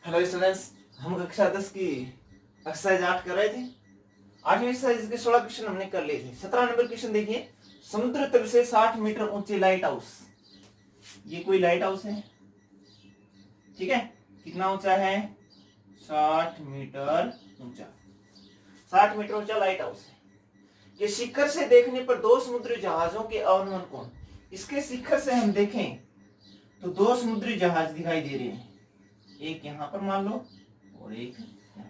Hello students, हम कक्षा 10 की एक्सरसाइज 8 कर रहे थे। 8वीं एक्सरसाइज के 16 क्वेश्चन हमने कर लिए थे। 17 नंबर क्वेश्चन देखिए। समुद्र तल से 60 मीटर ऊंचे लाइट हाउस। ये कोई लाइट हाउस है, ठीक है। कितना ऊंचा है? 60 मीटर ऊंचा। 60 मीटर ऊंचा लाइट हाउस है। ये शिखर से देखने पर दो समुद्री जहाजों के अवनमन कोण। इसके शिखर से हम देखें तो दो समुद्री जहाज दिखाई दे रहे हैं। एक यहां पर मान लो और एक यहाँ।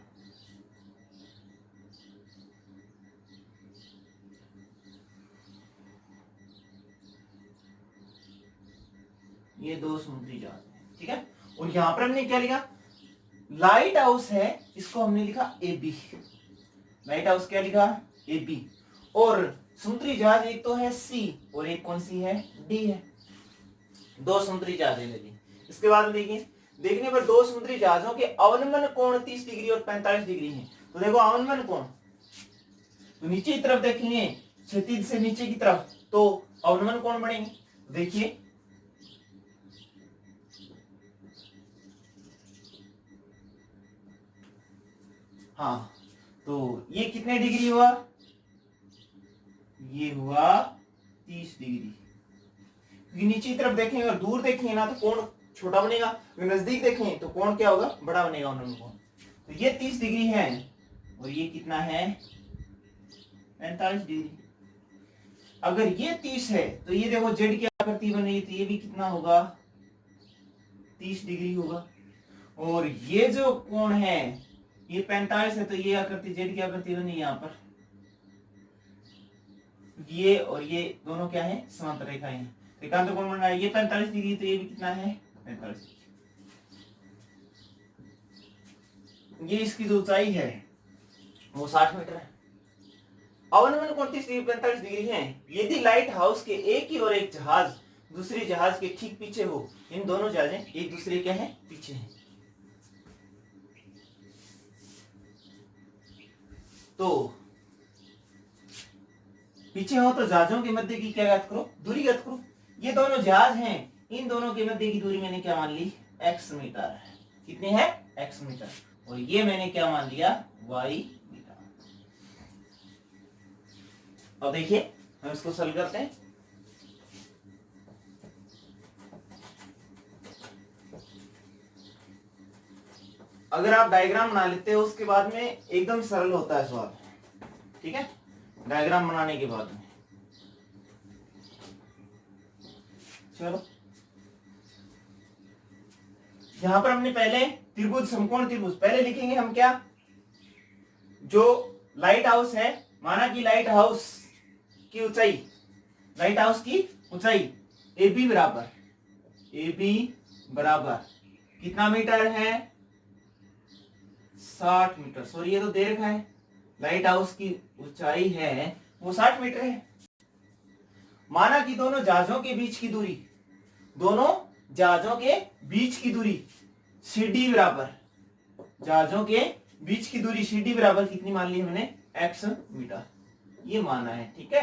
ये दो समुद्री जहाज है, ठीक है। और यहां पर हमने क्या लिखा? लाइट हाउस है, इसको हमने लिखा ए बी। लाइट हाउस क्या लिखा? A B. और समुद्री जहाज एक तो है सी और एक कौन सी है? डी है। दो समुद्री जहाज है लगी। इसके बाद में देखिए, देखने पर दो समुद्री जहाजों के अवनमन कोण 30 डिग्री और 45 डिग्री है। तो देखो अवनमन कोण, तो नीचे की तरफ देखेंगे, क्षैतिज से नीचे की तरफ, तो अवनमन कोण बढ़ेंगे। देखिए हाँ, तो ये कितने डिग्री हुआ? ये हुआ 30 डिग्री। नीचे की तरफ देखेंगे और दूर देखेंगे ना तो कोण छोटा बनेगा, नजदीक देखें तो कोण क्या होगा? बड़ा बनेगा उन्होंने कोण। तो ये 30 डिग्री है और ये कितना है? 45 डिग्री। अगर ये 30 है तो ये देखो जेड की आकृति बनेगी, तो ये भी कितना होगा? 30 डिग्री होगा। और ये जो कोण है ये 45 है, तो ये आकृति जेड की आकृति बनी यहाँ पर। ये और ये दोनों क्या है? समांतर रेखाएं हैं। एकांत कोण बन रहा है, ये 45 डिग्री, तो ये भी कितना है? 45 डिग्री। ये इसकी जो ऊंचाई है वो 60 मीटर है। अवनमन कोण 30 डिग्री 45 डिग्री है। यदि लाइट हाउस के एक ही और एक जहाज दूसरे जहाज के ठीक पीछे हो, इन दोनों जहाजें एक दूसरे के हैं पीछे हैं, तो पीछे हो तो जहाजों के मध्य की क्या ज्ञात करो? दूरी ज्ञात करो। ये दोनों जहाज हैं, इन दोनों के मध्य की दूरी मैंने क्या मान ली? x metre. कितनी है? x metre. और ये मैंने क्या मान लिया? y metre. अब देखिए हम इसको सॉल्व करते हैं। अगर आप डायग्राम बना लेते हो उसके बाद में एकदम सरल होता है सवाल, ठीक है। डायग्राम बनाने के बाद में चलो, यहां पर हमने पहले त्रिभुज, समकोण त्रिभुज पहले लिखेंगे हम। क्या? जो लाइट हाउस है, माना कि लाइट हाउस की ऊंचाई, लाइट हाउस की ऊंचाई ए बी बराबर कितना मीटर है? 60 मीटर। सॉरी, ये तो दे रखा है। लाइट हाउस की ऊंचाई है वो 60 मीटर है। माना कि दोनों जहाजों के बीच की दूरी, दोनों जहाजों के बीच की दूरी CD बराबर, जहाजों के बीच की दूरी CD बराबर कितनी मान ली हमने? x metre. ये माना है, ठीक है।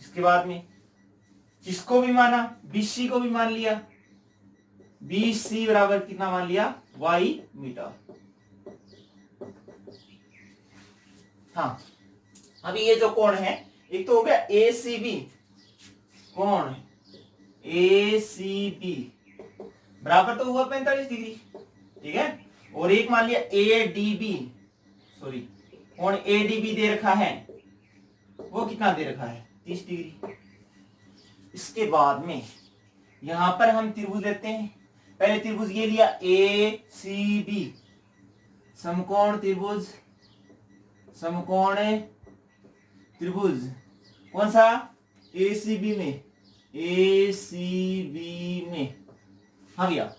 इसके बाद में इसको भी माना, BC को भी मान लिया। BC बराबर कितना मान लिया? y metre. हाँ, अभी ये जो कोण है, एक तो हो गया ACB कोण, ACB बराबर तो हुआ 45 डिग्री, ठीक है। और एक मान लिया ADB, सॉरी कोण ADB दे रखा है, वो कितना दे रखा है? 30 डिग्री। इसके बाद में यहां पर हम त्रिभुज लेते हैं। पहले त्रिभुज ये लिया ACB, समकोण त्रिभुज, समकोण त्रिभुज कौन सा? ACB में, ACB में हाँ भैया,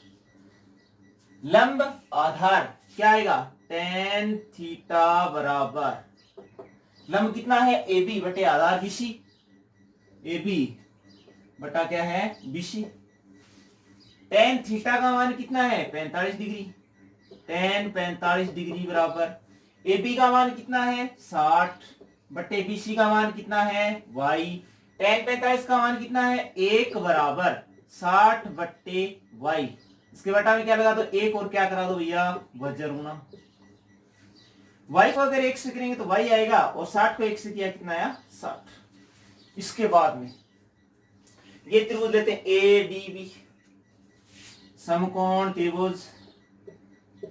लंब आधार क्या आएगा? tan थीटा बराबर, लंब कितना है? AB बटे आधार BC, AB बटा क्या है? BC। tan थीटा का मान कितना है? 45 डिग्री। tan 45 डिग्री बराबर AB का मान कितना है? 60 बटे BC का मान कितना है? y। tan 45 का मान कितना है? 1 बराबर 60 बट्टे y। इसके बटा में क्या लगा दो, एक और क्या करा दो भैया, वज्र गुणा। y को अगर 1 से करेंगे तो y आएगा, और 60 को 1 से किया कितना आया, 60। इसके बाद में ये त्रिभुज लेते हैं ए डी बी, समकोण त्रिभुज,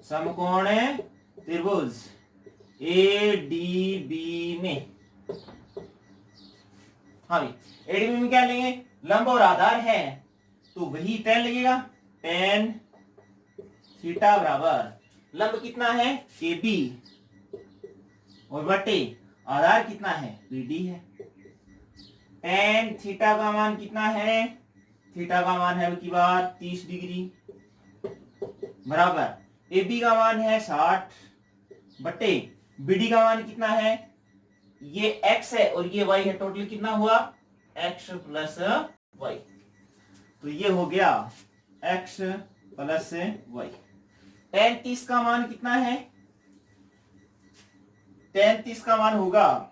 समकोण त्रिभुज ए डी बी में, हाँ ए डी बी में क्या लेंगे, लंब और आधार है तो वही tan लगेगा, tan थीटा बराबर लंब कितना है ए बी, और बटे आधार कितना है BD है। tan थीटा का मान कितना है, थीटा का मान है की बार 30 डिग्री, बराबर AB का मान है 60 बटे BD का मान कितना है, ये x है और ये y है, टोटल कितना हुआ x प्लस y। तो ये हो गया x प्लस y। tan 30 का मान कितना है, tan 30 का मान होगा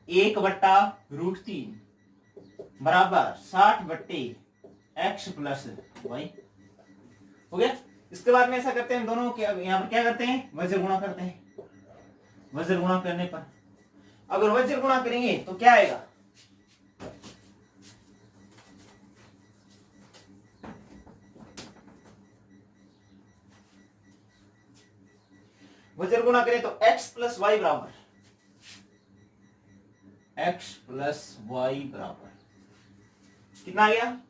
1/√3 बराबर 60 बट्टे x प्लस y। हो गया। इसके बाद में ऐसा करते हैं, दोनों क्या यहाँ पर क्या करते हैं, वज्र गुणा करते हैं। वज्र गुणा करने पर अगर वज्र गुणा करेंगे तो क्या आएगा, वज्र गुणा करें तो x प्लस वाई बराबर, x प्लस वाई बराबर कितना आ गया,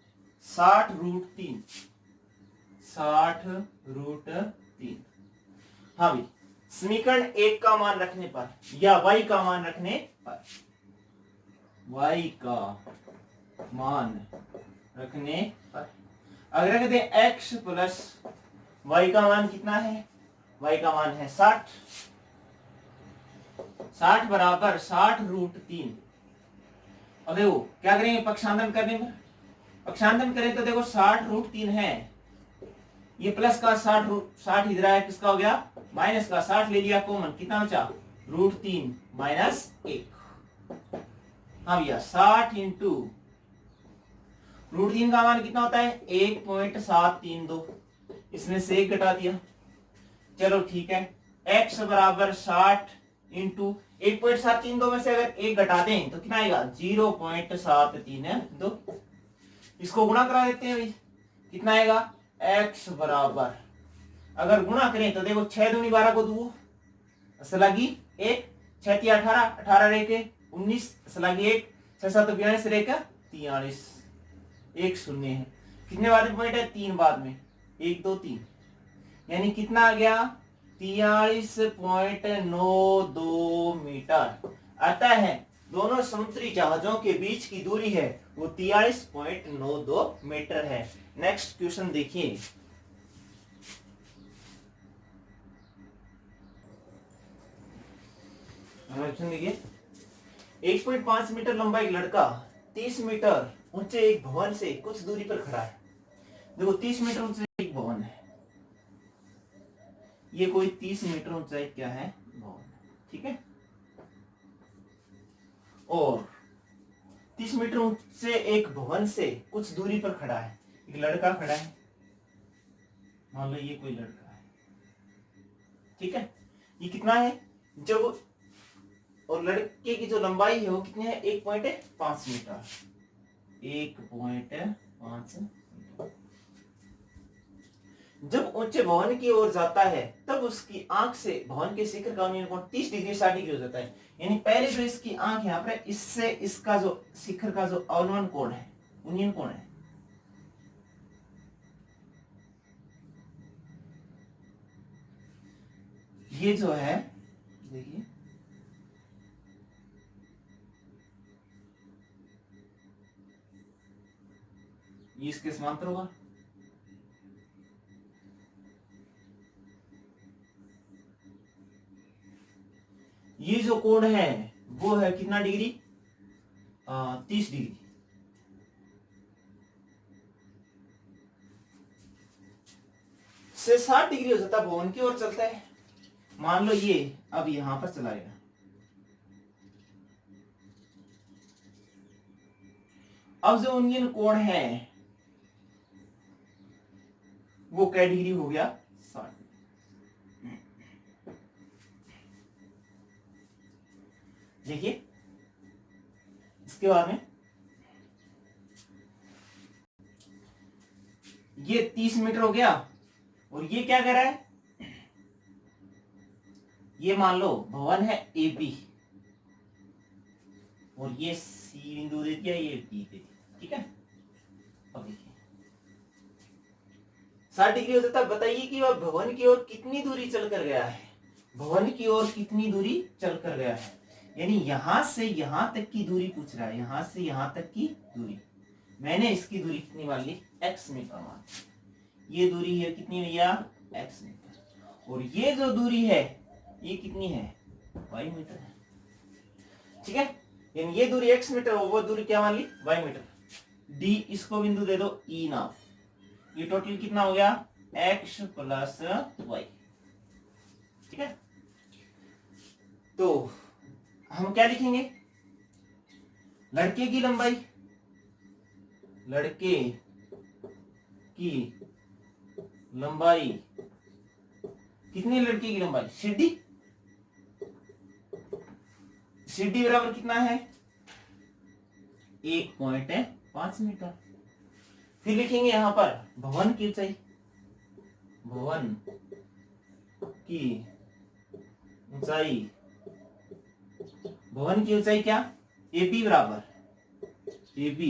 60√3, 60√3। हाँ भाई, समीकरण 1 का मान रखने पर या y का मान रखने पर, y का मान रखने पर अगर रख दें x प्लस y का मान कितना है, y का मान है 60, 60 बराबर 60√3। अब देखो क्या करेंगे, पक्षांतरण करने पर, पक्षांतरण करें तो देखो 60√3 है, ये प्लस का 60 इधर आया, किसका हो गया माइनस का, 60 ले लिया कॉमन, कितना बचा √3 माइनस 1। हाँ भैया 60 इंटू √3 का मान कितना होता है 1.732, इसमें से 1 घटा दिया, चलो ठीक है। x बराबर 60 इंटू 1.732 में से अगर 1 घटा दें तो कितना आएगा 0.732। इसको गुणा करा देते हैं भाई, कितना आएगा x बराबर, अगर गुणा करें तो देखो 6 दूनी 12 को दो, असलागी 1, 6 3 18, 18 रेके 19, असलागी 1, 6 7 42 रेका 43, 1 शून्य है, कितने बाद में पॉइंट है 3 बाद में, 1 2 3, यानी कितना आ गया 43.92 मीटर आता है। दोनों समुद्री जहाजों के बीच की दूरी है वो 43.92 मीटर है। नेक्स्ट क्वेश्चन देखिए, देखिए 1.5 मीटर लंबा एक लड़का 30 मीटर ऊंचे एक भवन से कुछ दूरी पर खड़ा है। देखो 30 मीटर ऊंचे एक भवन है, ये कोई 30 मीटर ऊंचाई क्या है भवन, ठीक है, और 30 मीटर ऊंचे एक भवन से कुछ दूरी पर खड़ा है, एक लड़का खड़ा है, मान लो ये कोई लड़का है, ठीक है, ये कितना है जब, और लड़के की जो लंबाई है वो कितनी है 1.5 मीटर, 1.5 मीटर। जब ऊंचे भवन की ओर जाता है तब उसकी आंख से भवन के शिखर का उन्नयन कोण 30 डिग्री 60 डिग्री हो जाता है। यानी पहले जो इसकी आंख यहाँ पर, इससे इसका जो शिखर का जो अवनयन कोण है, उन्नयन कोण है, ये जो है देखिए ये इसके समांतर होगा, ये जो कोण है वो है कितना डिग्री 30 डिग्री। से 60 डिग्री हो जाता है, भवन की ओर चलता है, मान लो ये अब यहां पर चलाएगा, अब जो उन्नयन कोण है वो क्या डिग्री हो गया 60। देखिए इसके बाद में ये 30 मीटर हो गया और ये क्या कह रहा है, ये मान लो भवन है ए बी और ये सी बिंदु दे दिया, ये डी दे दिया, ठीक है। अब देखिए 60 डिग्री हो जाता है। बताइए कि वह भवन की ओर कितनी दूरी चलकर गया है, भवन की ओर कितनी दूरी चलकर गया है, यानी यहां से यहां तक की दूरी पूछ रहा है, यहां से यहां तक की दूरी। मैंने इसकी दूरी कितनी मान ली, x मीटर मान। ये दूरी है कितनी भैया, x मीटर, और ये जो दूरी है ये कितनी है, y मीटर है, ठीक है। यानी ये दूरी x मीटर और वो दूरी क्या मान ली, y मीटर। d इसको बिंदु दे दो E नाम, ये टोटल कितना हो गया, x प्लस y, ठीक है। तो हम क्या लिखेंगे, लड़के की लंबाई, लड़के की लंबाई कितनी, लड़के की लंबाई सीडी, सीडी बराबर कितना है 1.5 मीटर। फिर लिखेंगे यहां पर भवन की ऊंचाई, भवन की ऊंचाई, भवन की ऊंचाई क्या, AB बराबर, AB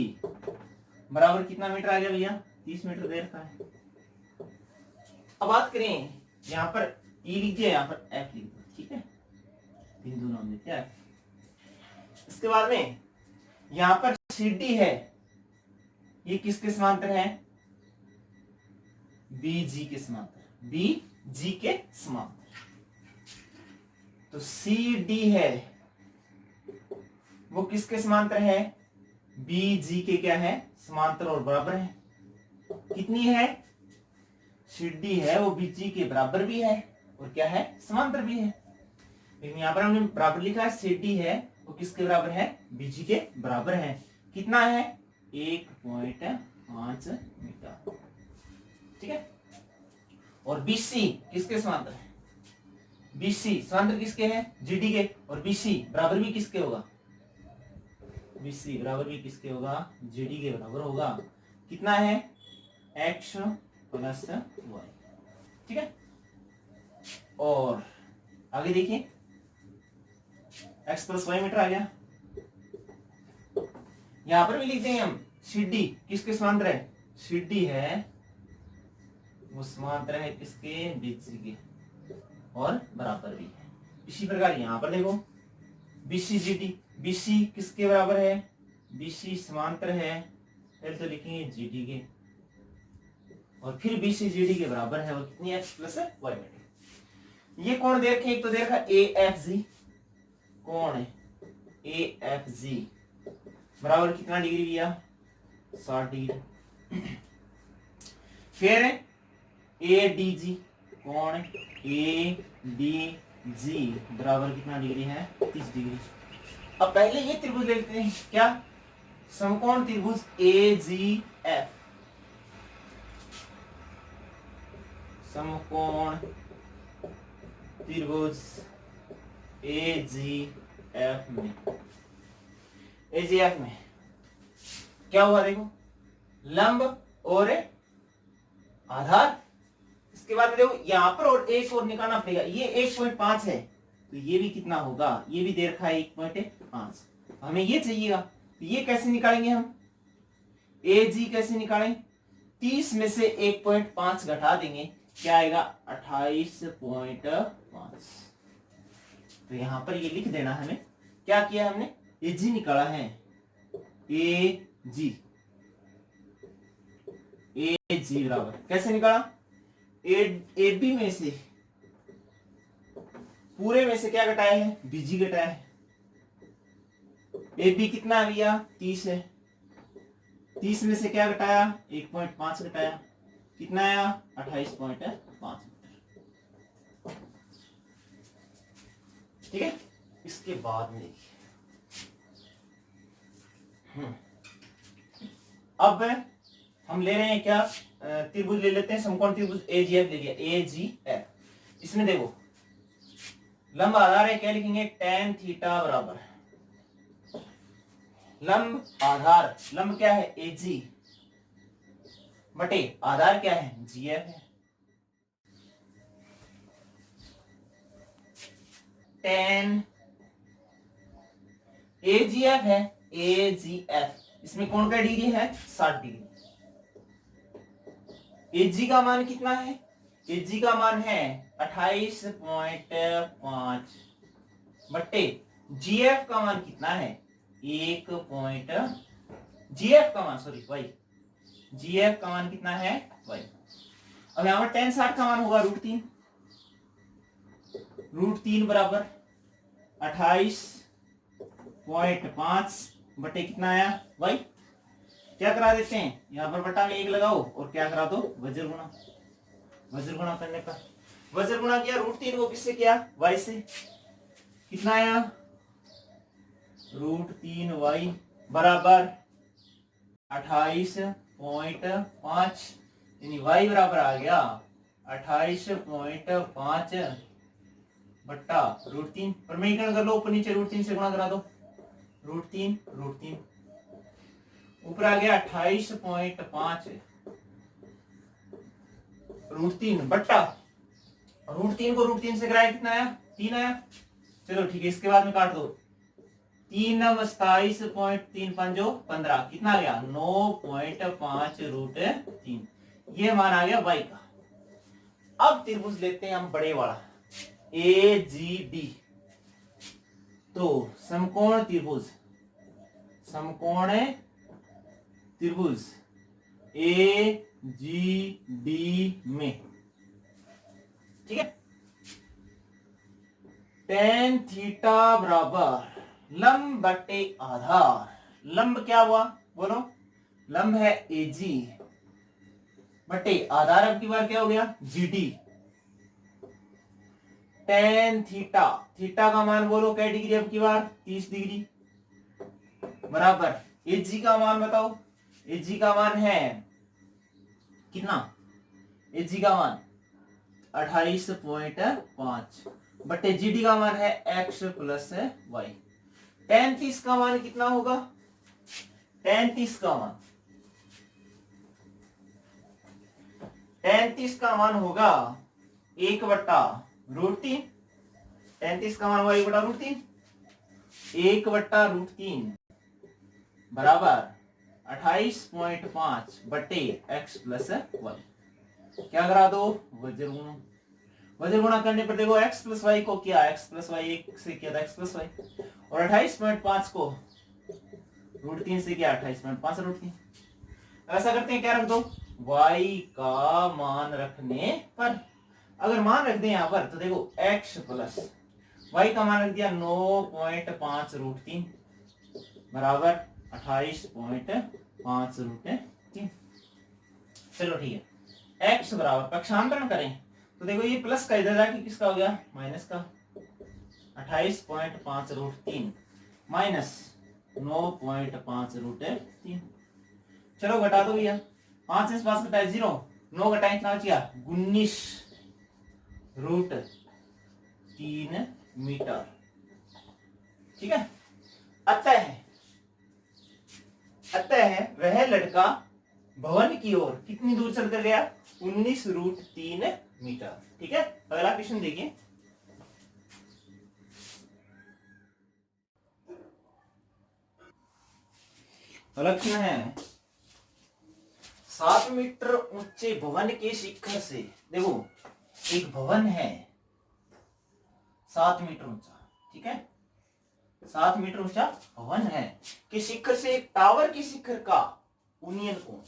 बराबर कितना मीटर आ गया भैया, 30 मीटर दे रखा है। अब बात करें यहां पर E लिखिए, यहां पर F लिख दो, ठीक है, बिंदु नाम देते हैं। इसके बाद में यहां पर CD है, ये किसके समांतर है, BG के समांतर, BG के समांतर। तो CD है वो किसके समांतर है, BG के क्या है, समांतर और बराबर है। कितनी है, CD है वो BG के बराबर भी है और क्या है, समांतर भी है। लेकिन यहां पर हमने बराबर लिखा है, CD है वो किसके बराबर है, BG के बराबर है। कितना है, 1.5 मीटर, ठीक है। और BC किसके समांतर है, BC समांतर किसके है, GD के, और BC बराबर भी किसके होगा, BC बराबर भी किसके होगा, GD के बराबर होगा। कितना है, x प्लस y, ठीक है। और आगे देखिए x प्लस वाई मीटर आ गया। यहां पर भी लिख देंगे हम, CD किसके समांतर है, CD है वो समांतर है किसके, BC के और बराबर भी है। इसी प्रकार यहां पर देखो BC GD, BC किसके बराबर है, BC समांतर है, पहले तो लिखेंगे GD के और फिर BC GD के बराबर है, और कितनी x प्लस y मीटर। ये कौन दे रखे, एक तो दे रखा AFG, कौन है AFG बराबर कितना डिग्री भैया, 60 डिग्री। फिर ADG, कौन है ADG बराबर कितना डिग्री है, 30 डिग्री। अब पहले ये त्रिभुज देखते हैं, क्या, समकोण त्रिभुज AGF, समकोण त्रिभुज AGF में, AGF में क्या हुआ देखो, लंब और आधार। इसके बाद में देखो यहां पर और एक और निकालना पड़ेगा, ये 1.5 है तो ये भी कितना होगा, ये भी दे रखा है 1.5, हमें ये चाहिएगा। तो ये कैसे निकालेंगे हम, AG कैसे निकालें, 30 में से 1.5 घटा देंगे, क्या आएगा 28.5। तो यहां पर ये लिख देना, हमें क्या किया हमने, AG निकाला है, AG बराबर कैसे निकाला, AB में से पूरे में से क्या घटाया है, BG घटाया है। AB कितना है भैया, 30 है, 30 में से क्या घटाया, 1.5 घटाया, कितना आया 28.5, ठीक है। इसके बाद में देखिए अब हम ले रहे हैं क्या, त्रिभुज ले लेते हैं, समकोण त्रिभुज एजीएफ ले लिया, एजीएफ। इसमें देखो लंब आधार है, क्या लिखेंगे, tan थीटा बराबर लंब आधार, लंब क्या है एजी बटे आधार क्या है जीएफ है, tan एजीएफ है, एजीएफ इसमें कोण का डिग्री है 60 डिग्री। एजी का मान कितना है, एजी का मान है 28.5 बट्टे जीएफ का मान कितना है 1. जीएफ का मान सॉरी वाई, जीएफ का मान कितना है वाई। अब यहां पर tan 60 का मान होगा √3 बराबर 28.5 बटे कितना आया वाई। क्या करा देते हैं, यहां पर बटा में 1 लगाओ और क्या करा दो वज्र गुणा करने पर, वज्र गुणा किया √3 को किससे किया y से, कितना आया √3y बराबर 28.5 यानी y बराबर आ गया 28.5 बट्टा √3, प्रमेयीकरण कर लो, ऊपर नीचे √3 से गुणा करा दो, √3 ऊपर आ गया 28.5 √3 बट्टा √3 को √3 से कराया कितना आया 3 आया। चलो ठीक है, इसके बाद में काट दो, 3 27.3 पंजो 15 कितना आ गया 9.5 √3, ये मान आ गया y का। अब त्रिभुज लेते हैं हम बड़े वाला AGB, तो समकोण त्रिभुज AGB में, ठीक है, tan थीटा बराबर लंब बटे आधार, लंब क्या हुआ बोलो, लंब है AG बटे आधार अब की बार क्या हो गया GD, tan थीटा, थीटा का मान बोलो क्या डिग्री अब की बार 30 डिग्री बराबर AG का मान बताओ, AG का मान है कितना, AG का मान 28.5 बटे GD का मान है x प्लस y। tan 30 का मान कितना होगा, tan 30 का मान होगा 1 बट्टा √3, tan 30 का मान होगा 1 बट्टा √3, 1 बट्टा √3 बराबर 28.5 बटे x प्लस y। क्या करा दो वज्र गुणा करने पर देखो x प्लस वाई को किया, x प्लस वाई 1 से किया था x प्लस वाई, और 28.5 को √3 से किया 28.5 √3। ऐसा करते हैं क्या रख दो y का मान रखने पर, अगर मान रख दें यहाँ पर तो देखो x प्लस y का मान रख दिया 9.5 √3 बराबर 28.5 √3। चलो ठीक है, x बराबर पक्षांतरण करें तो देखो ये प्लस का इधर जाके किसका हो गया माइनस का, 28.5 √3 माइनस 9.5 √3। चलो घटा दो भैया, 5 से 5 घटाए 0, 9 घटाए कितना बचा 19 √3 मीटर, ठीक है। अतः वह लड़का भवन की ओर कितनी दूर चलकर गया 19 √3 मीटर, ठीक है। अगला क्वेश्चन देखिए, अगला क्वेश्चन है 7 मीटर ऊंचे भवन के शिखर से, देखो एक भवन है 7 मीटर ऊंचा, ठीक है, 7 मीटर ऊंचा भवन है कि शिखर से एक टावर के शिखर का उन्नयन कोण,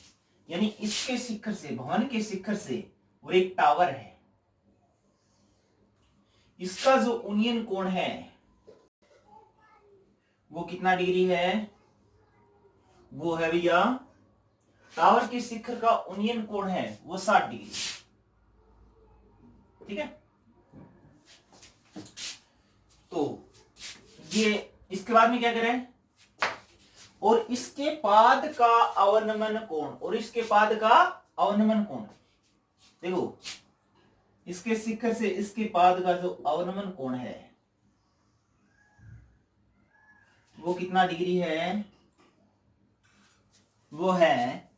यानी इसके शिखर से भवन के शिखर से और एक टावर है, इसका जो उन्नयन कोण है वो कितना डिग्री है, वो है भैया टावर के शिखर का उन्नयन कोण है वो 60 डिग्री, ठीक है। तो ये इसके बाद में क्या करें, और इसके पाद का अवनमन कोण, और इसके पाद का अवनमन कोण, देखो इसके शिखर से इसके पाद का जो अवनमन कोण है वो कितना डिग्री है, वो है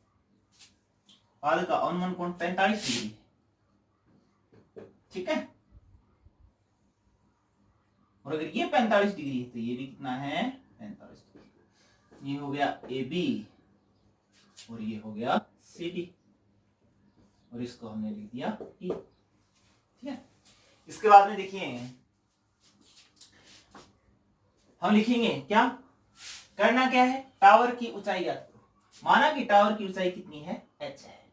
पाद का अवनमन कोण 45 डिग्री। ठीक है, और अगर ये 45 डिग्री है तो ये भी कितना है 45 डिग्री। ये हो गया ए बी और ये हो गया सी डी, और इसको हमने लिख दिया ई। ठीक है, इसके बाद में देखिए हम लिखेंगे क्या, करना क्या है, टावर की ऊंचाई याद करो। माना कि टावर की ऊंचाई कितनी है h है,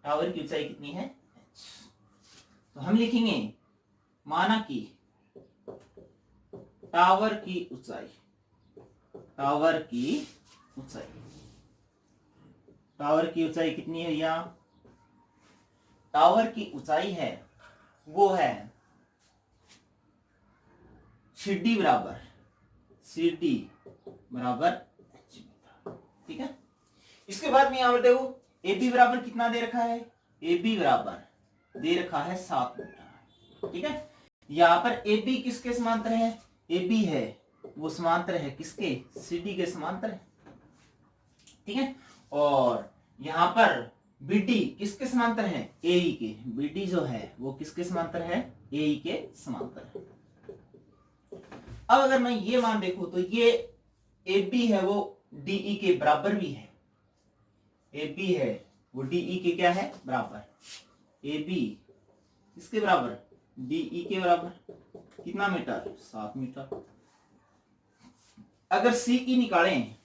टावर की ऊंचाई कितनी है h, तो हम लिखेंगे माना कि टावर की ऊंचाई, टावर की ऊंचाई, टावर की ऊंचाई कितनी है भैया, टावर की ऊंचाई है वो है CD बराबर h मीटर। ठीक है, इसके बाद में यहां पर देखो AB बराबर कितना दे रखा है, AB बराबर दे रखा है 7 मीटर। ठीक है, यहां पर AB किसके समांतर है, AB है वो समांतर है किसके, CD के समांतर है। ठीक है, और यहां पर BD किसके समांतर है, AE के, BD जो है वो किसके समांतर है, AE के समांतर है। अब अगर मैं ये मान देखूं तो ये AB है वो DE के बराबर भी है, AB है वो DE के क्या है बराबर, AB किसके बराबर, DE के बराबर, कितना मीटर 7 मीटर। अगर CE निकालें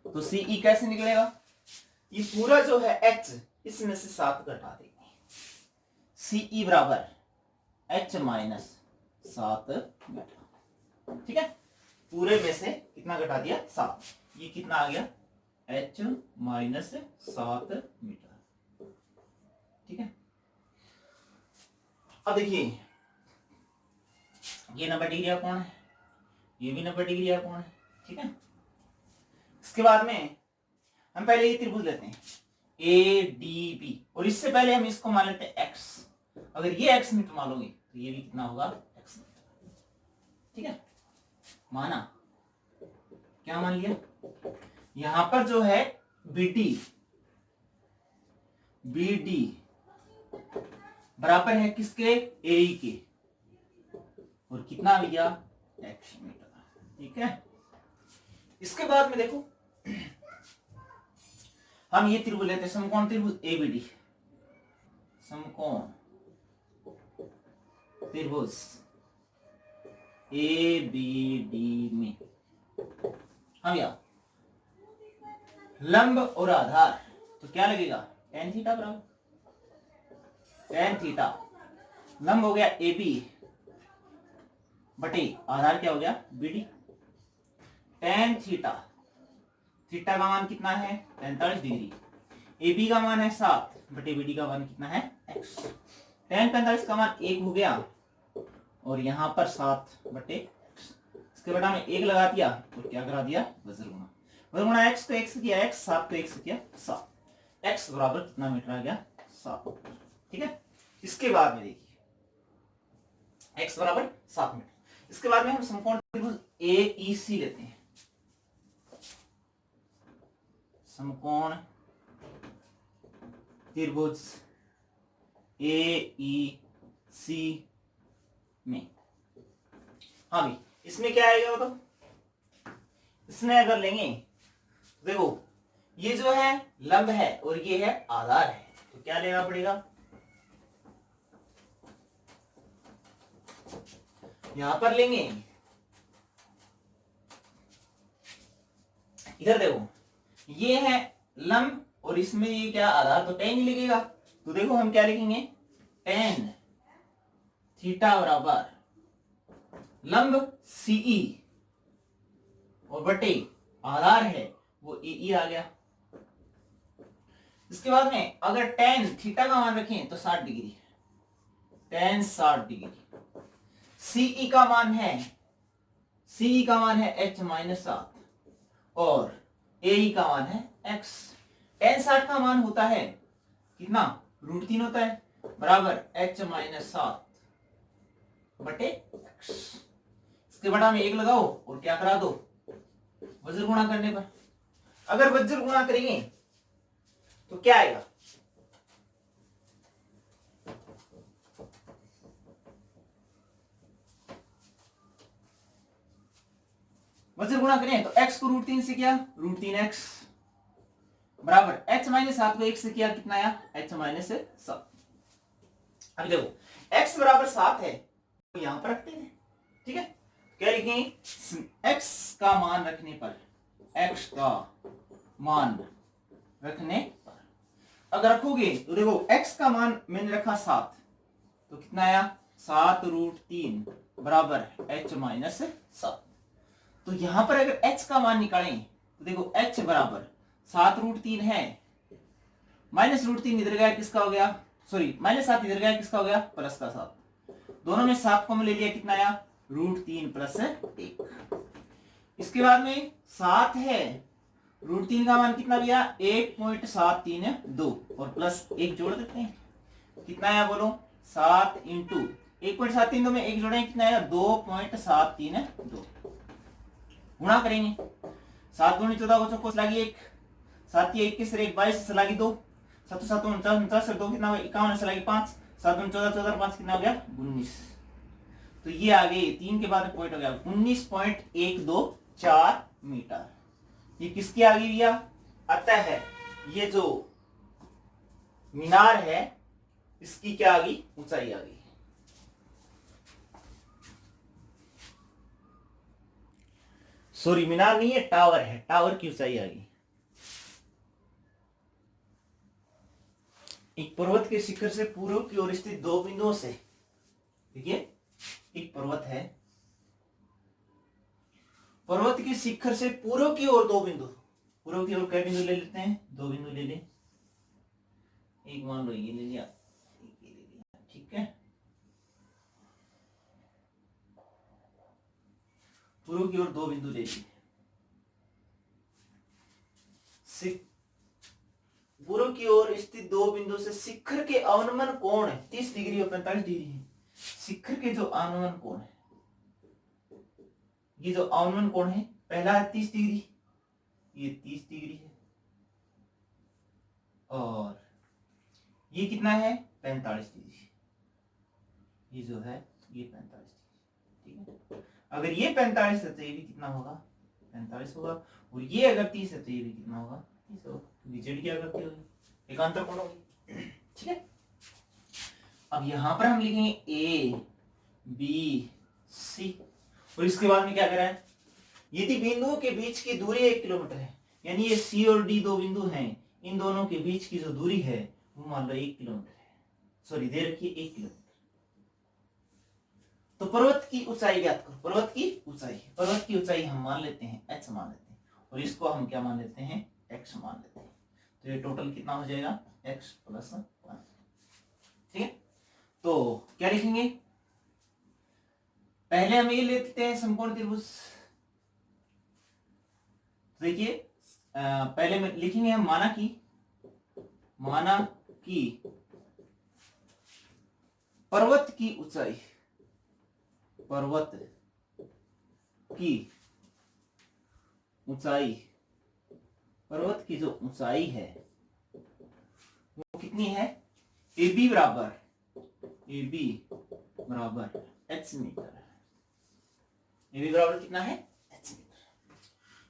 तो CE कैसे निकलेगा, ये पूरा जो है h इसमें से 7 घटा देंगे, CE बराबर h माइनस 7 घटा। ठीक है, पूरे में से कितना घटा दिया 7, ये कितना आ गया h माइनस 7 मीटर। ठीक है, अब देखिए ये 90 डिग्री का कोण है, ये भी 90 डिग्री का कोण है। ठीक है, इसके बाद में हम पहले ये त्रिभुज लेते हैं ADB, और इससे पहले हम इसको मान लेते हैं x। अगर ये x मीटर मान लोगे तो ये भी कितना होगा x मीटर। ठीक है, माना, क्या मान लिया, यहां पर जो है BD बराबर है किसके, AE के, और कितना भैया x मीटर। ठीक है, इसके बाद में देखो हम ये त्रिभुज लेते हैं समकोण त्रिभुज ABD, समकोण त्रिभुज ABD में हम या लंब और आधार, तो क्या लगेगा tan थीटा बराबर, tan थीटा लंब हो गया AB बटे आधार क्या हो गया BD, tan थीटा, थीटा का मान कितना है 45 डिग्री, AB का मान है 7 बटे BD का मान कितना है x, tan 45 का मान 1 हो गया, और यहां पर 7 बटे x, इसके बटा में 1 लगा दिया और क्या करा दिया वज्र गुणा, वज्र गुणा x को x किया x, 7 को x किया 7, x बराबर कितना मीटर आ गया 7। ठीक है, इसके बाद में देखिए x बराबर 7 मीटर। इसके बाद में हम समकोण त्रिभुज AEC लेते हैं, समकोण त्रिभुज AEC में, हाँ भाई इसमें क्या आएगा तो, इसमें अगर लेंगे तो देखो ये जो है लंब है और ये है आधार है, तो क्या लेना पड़ेगा, यहां पर लेंगे, इधर देखो ये है लंब और इसमें ये क्या आधार, तो tan ही लगेगा। तो देखो हम क्या लिखेंगे, tan थीटा बराबर लंब CE और बटे आधार है वो AE आ गया। इसके बाद में अगर tan थीटा का मान रखें तो 60 डिग्री, tan 60 डिग्री, CE का मान है h माइनस 7, और AE का मान है x। n60 का मान होता है कितना, √3 होता है, बराबर h माइनस 7 बटे x। इसके बटा में 1 लगाओ और क्या करा दो, वज्र गुणा करने पर। अगर वज्र गुणा करेंगे तो क्या आएगा, वज्र गुणा करें तो x को √3 से किया √3x बराबर h माइनस 7 को 1 से किया कितना आया, h माइनस 7। अब देखो x बराबर 7 है तो यहां पर रखते हैं, ठीक है। क्या लिखेंगे, x का मान रखने पर, x का मान रखने पर अगर रखोगे तो देखो x का मान मैंने रखा 7 तो कितना आया, 7√3 बराबर h माइनस 7। तो यहां पर अगर h का मान निकालें तो देखो h बराबर 7√3 है, माइनस √3 इधर गया किसका हो गया, सॉरी माइनस 7 इधर गया किसका हो गया, प्लस का 7। दोनों में 7 को ले लिया कितना आया, √3 प्लस 1। इसके बाद में 7 है, √3 का मान कितना लिया 1.732 और प्लस 1 जोड़ देते हैं, कितना आया बोलो, 7 इंटू 1.732 में 1 जोड़ेंगे कितना आया, 2.732। गुणा करेंगे, 7 दूनी 14 को चौको लगी 1, 7 21 से 1 22 से लगी 2, 7 7 49 49 से 2 कितना हो गया 51 से लगी 5, 7 दूनी 14 14 5 कितना हो गया 19। तो ये आ गए 3 के बाद पॉइंट हो गया 19.124 मीटर। ये किसकी आ गई भैया, अतः है ये जो मीनार है इसकी क्या आ गई, ऊंचाई आ गई। सॉरी मीनार नहीं है, टावर है, टावर की ऊंचाई आ गई। एक पर्वत के शिखर से पूर्व की ओर स्थित 2 बिंदुओं से, देखिए एक पर्वत है, पर्वत के शिखर से पूर्व की ओर 2 बिंदु, पूर्व की ओर कई बिंदु ले लेते हैं, 2 बिंदु ले लें, एक मान लो ये ले लिया, एक ये ले लिया, ठीक है। पूर्व की ओर 2 बिंदु ले लिए, पूर्व की ओर स्थित 2 बिंदु से शिखर के अवनमन कोण 30 डिग्री और 45 डिग्री है। शिखर के जो अवनमन कोण है, ये जो अवनमन कोण है पहला है 30 डिग्री, ये 30 डिग्री है, और ये कितना है 45 डिग्री, ये जो है ये 45 डिग्री, ठीक है। अगर ये 45 है तो ये भी कितना होगा 45 होगा, और ये अगर 30 है तो ये भी कितना होगा 30 होगा, क्योंकि जेड क्या करती होगी एकांतर कोण होगी, ठीक है। अब यहां पर हम लिखेंगे ए बी सी, और इसके बाद में क्या करें, यदि बिंदुओं के बीच की दूरी 1 किलोमीटर है, यानी ये सी और डी 2 बिंदु हैं, इन दोनों के बीच की जो दूरी है वो मान लो 1 किलोमीटर है, सॉरी दे रखिए 1 किलोमीटर। तो पर्वत की ऊंचाई ज्ञात करो, पर्वत की ऊंचाई, पर्वत की ऊंचाई हम मान लेते हैं h मान लेते हैं, और इसको हम क्या मान लेते हैं x मान लेते हैं। तो ये टोटल कितना हो जाएगा x + 1, ठीक है। तो क्या लिखेंगे, पहले हम ये लेते हैं समकोण त्रिभुज, देखिए पहले में लिखेंगे हम माना कि पर्वत की ऊंचाई, पर्वत की ऊंचाई, पर्वत की जो ऊंचाई है वो कितनी है, ए बी बराबर h मीटर, ए बी बराबर कितना है h मीटर।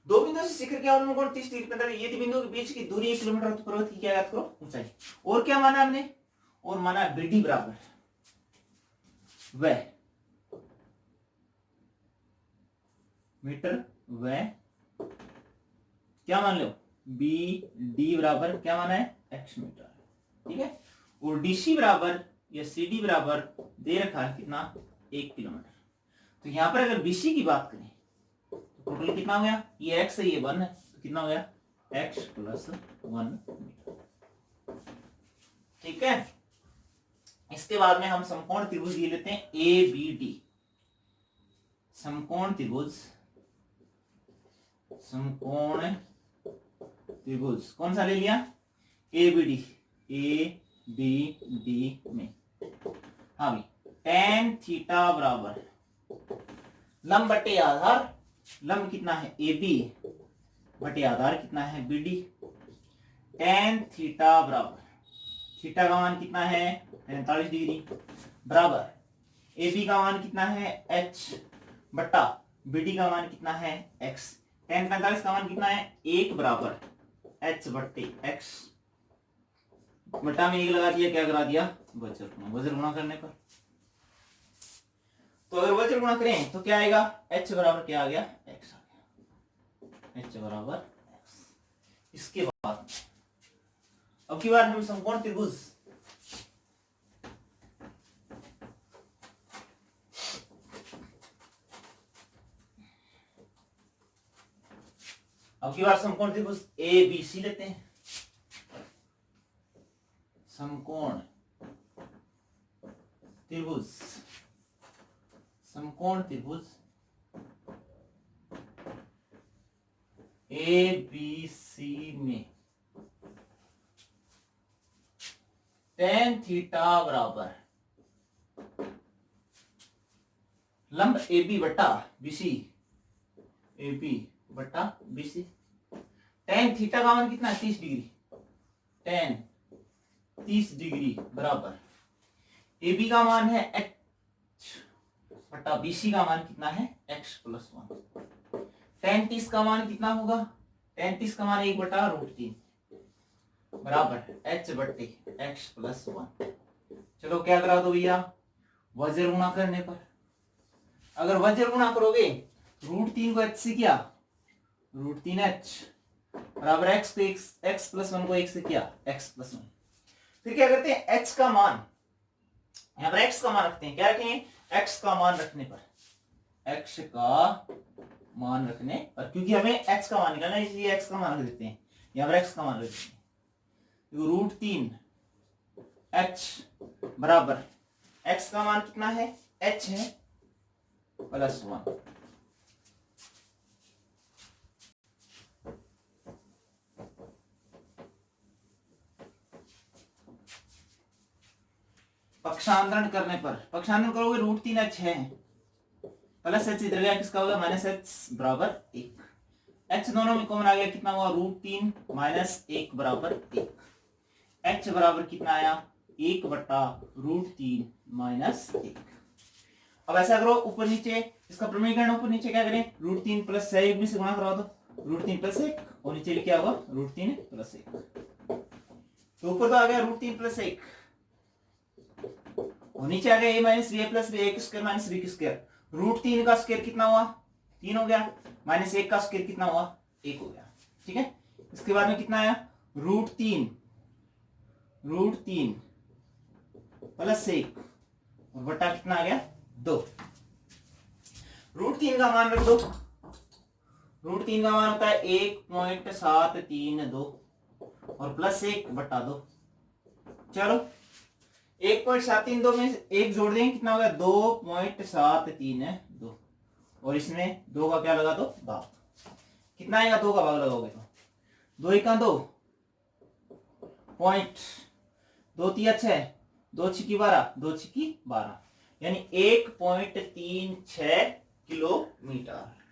2 बिंदु से शिखर के अवनमन कोण 30 डिग्री 45, यदि बिंदुओं के बीच की दूरी 1 किलोमीटर हो तो पर्वत की क्या याद करो ऊंचाई। और क्या माना हमने, और माना BD बराबर वह मीटर, वह क्या मान लो BD बराबर क्या माना है x मीटर, ठीक है। और DC बराबर या CD बराबर दे रखा है कितना 1 किलोमीटर। तो यहां पर अगर BC की बात करें तो टोटल कितना हो गया, ये x है ये 1 है, तो कितना हो गया x + 1 मीटर, ठीक है। इसके बाद में हम समकोण त्रिभुज ये लेते हैं ABD, समकोण त्रिभुज समकोण त्रिभुज कौन सा ले लिया, ए बी डी में। हाँ भाई, tan थीटा बराबर लंब बटे आधार, लंब कितना है ए बी बटे आधार कितना है बी डी। tan थीटा बराबर, थीटा का मान कितना है 45 डिग्री, बराबर ए बी का मान कितना है h बटा बी डी का मान कितना है x। tan 45 का मान कितना है 1 बराबर h बट्टे x, बटा में 1 लगा दिया, क्या करा दिया वज्र गुणा। वज्र गुणा करने पर तो अगर वज्र गुणा करें तो क्या आएगा, h बराबर क्या आ गया x आ गया, h बराबर x। इसके बाद अब की बार हम समकोण त्रिभुज समकोण त्रिभुज ए बी सी लेते हैं। समकोण त्रिभुज, समकोण त्रिभुज ए बी सी में tan थीटा बराबर लंब ए बी बटा बीसी, ए बी बटा बीसी। tan थीटा का मान कितना है 30 डिग्री, tan 30 डिग्री बराबर ए बी का मान है h बटा बीसी का मान कितना है x प्लस 1। tan 30 का मान कितना होगा, tan 30 का मान 1 बटा √3 बराबर h बट्टे x प्लस 1। चलो क्या करा दो भैया, वज्र गुणा करने पर, अगर वज्र गुणा करोगे √3 को h से किया, √3h बराबर x को x प्लस 1 को 1 से किया x प्लस 1। फिर क्या करते हैं, h का मान यहाँ पर x का मान रखते हैं, क्या रखेंगे x का मान रखने पर, x का मान रखने पर, क्योंकि हमें x का मान निकालना है इसलिए x का मान रख देते हैं, यहाँ पर x का मान रख देते हैं। √3h बराबर x का मान कितना है h है प्लस 1। पक्षांतरण करने पर, पक्षांतरण करोगे √3h है प्लस h इधर गया, किसका होगा -h बराबर 1। h दोनों में कॉमन आ गया, कितना हुआ √3 माइनस 1 बराबर 1। h बराबर कितना आया 1 बटा √3 माइनस 1। अब ऐसा करो ऊपर नीचे, इसका प्रमेयीकरण ऊपर नीचे क्या करें, √3 प्लस 1 में से गुणा करवा दो, √3 प्लस 1 और नीचे भी क्या होगा √3 प्लस 1। तो ऊपर तो आ गया √3 प्लस 1 और नीचे आ गया a minus B plus B a square minus B square. √3 का स्क्वायर कितना हुआ 3 हो गया, माइनस 1 का स्क्वायर कितना हुआ 1 हो गया, ठीक है। इसके बाद में कितना आया √3 प्लस 1 और बटा कितना आ गया 2। √3 का मान रख दो, √3 का मान होता है 1.732 और प्लस 1 बटा 2। चलो 1.732 में 1 जोड़ देंगे कितना होगा 2.732 और इसमें 2 का क्या लगा दो भाग, कितना आएगा 2 का भाग लगाओगे तो 2 1 2 पॉइंट 2 3 6 2 6 12 2 6 12 यानी 1.36 किलोमीटर।